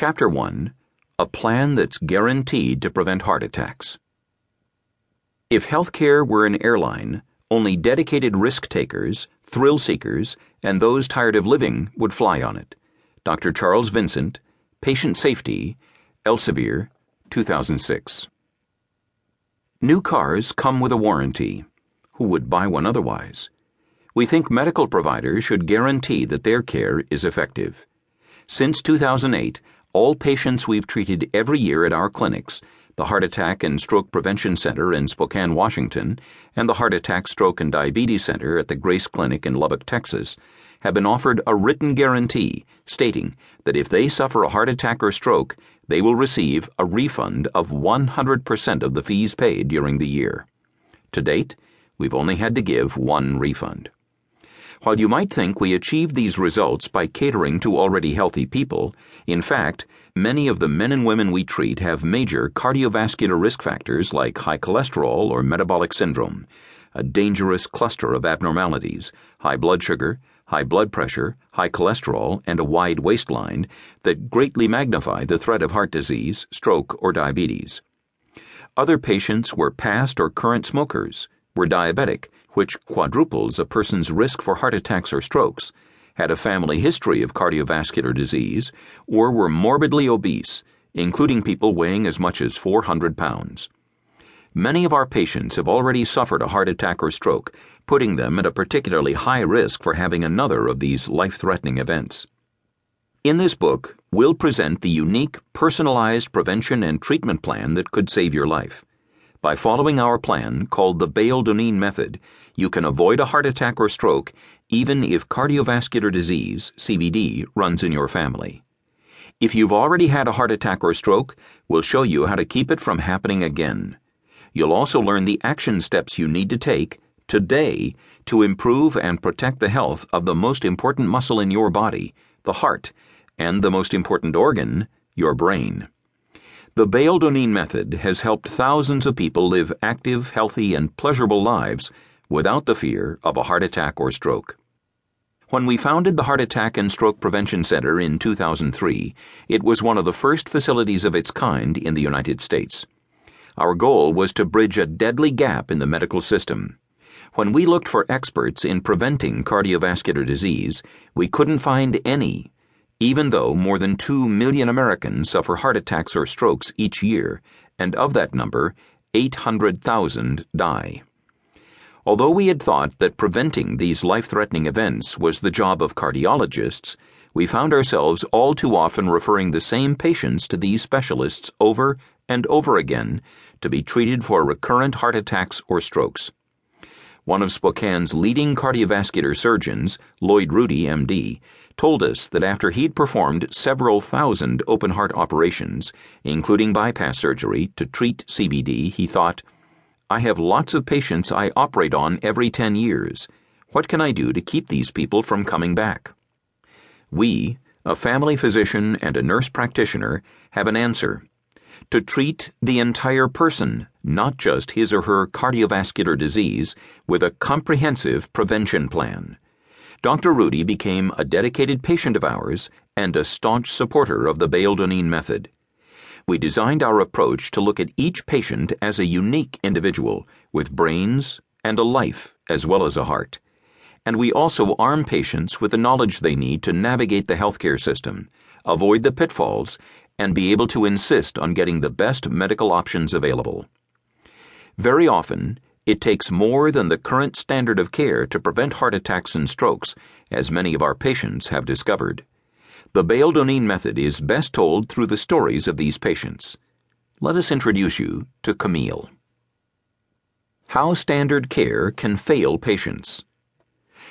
Chapter 1: A Plan That's Guaranteed to Prevent Heart Attacks. If healthcare were an airline, only dedicated risk-takers, thrill-seekers, and those tired of living would fly on it. Dr. Charles Vincent, Patient Safety, Elsevier, 2006. New cars come with a warranty. Who would buy one otherwise? We think medical providers should guarantee that their care is effective. Since 2008, all patients we've treated every year at our clinics, the Heart Attack and Stroke Prevention Center in Spokane, Washington, and the Heart Attack, Stroke and Diabetes Center at the Grace Clinic in Lubbock, Texas, have been offered a written guarantee stating that if they suffer a heart attack or stroke, they will receive a refund of 100% of the fees paid during the year. To date, we've only had to give one refund. While you might think we achieved these results by catering to already healthy people, in fact, many of the men and women we treat have major cardiovascular risk factors like high cholesterol or metabolic syndrome, a dangerous cluster of abnormalities, high blood sugar, high blood pressure, high cholesterol, and a wide waistline that greatly magnify the threat of heart disease, stroke, or diabetes. Other patients were past or current smokers, were diabetic, which quadruples a person's risk for heart attacks or strokes, had a family history of cardiovascular disease, or were morbidly obese, including people weighing as much as 400 pounds. Many of our patients have already suffered a heart attack or stroke, putting them at a particularly high risk for having another of these life-threatening events. In this book, we'll present the unique, personalized prevention and treatment plan that could save your life. By following our plan, called the Bale-Doneen method, you can avoid a heart attack or stroke even if cardiovascular disease, CVD, runs in your family. If you've already had a heart attack or stroke, we'll show you how to keep it from happening again. You'll also learn the action steps you need to take today to improve and protect the health of the most important muscle in your body, the heart, and the most important organ, your brain. The Bale-Doneen method has helped thousands of people live active, healthy, and pleasurable lives without the fear of a heart attack or stroke. When we founded the Heart Attack and Stroke Prevention Center in 2003, it was one of the first facilities of its kind in the United States. Our goal was to bridge a deadly gap in the medical system. When we looked for experts in preventing cardiovascular disease, we couldn't find any, even though more than 2 million Americans suffer heart attacks or strokes each year, and of that number, 800,000 die. Although we had thought that preventing these life-threatening events was the job of cardiologists, we found ourselves all too often referring the same patients to these specialists over and over again to be treated for recurrent heart attacks or strokes. One of Spokane's leading cardiovascular surgeons, Lloyd Rudy, MD, told us that after he'd performed several thousand open-heart operations, including bypass surgery, to treat CVD, he thought, "I have lots of patients I operate on every 10 years. What can I do to keep these people from coming back?" We, a family physician and a nurse practitioner, have an answer. To treat the entire person, not just his or her cardiovascular disease, with a comprehensive prevention plan. Dr. Rudy became a dedicated patient of ours and a staunch supporter of the Bale-Doneen method. We designed our approach to look at each patient as a unique individual with brains and a life as well as a heart. And we also arm patients with the knowledge they need to navigate the healthcare system, avoid the pitfalls, and be able to insist on getting the best medical options available. Very often, it takes more than the current standard of care to prevent heart attacks and strokes, as many of our patients have discovered. The Bale-Doneen method is best told through the stories of these patients. Let us introduce you to Camille. How standard care can fail patients.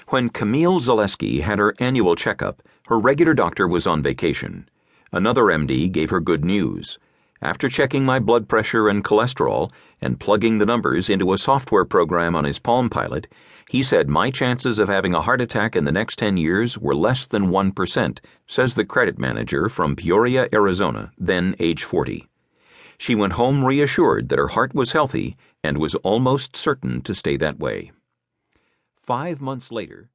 When Camille Zaleski had her annual checkup, her regular doctor was on vacation. Another MD gave her good news. After checking my blood pressure and cholesterol and plugging the numbers into a software program on his Palm Pilot, he said my chances of having a heart attack in the next 10 years were less than 1%, says the credit manager from Peoria, Arizona, then age 40. She went home reassured that her heart was healthy and was almost certain to stay that way. 5 months later,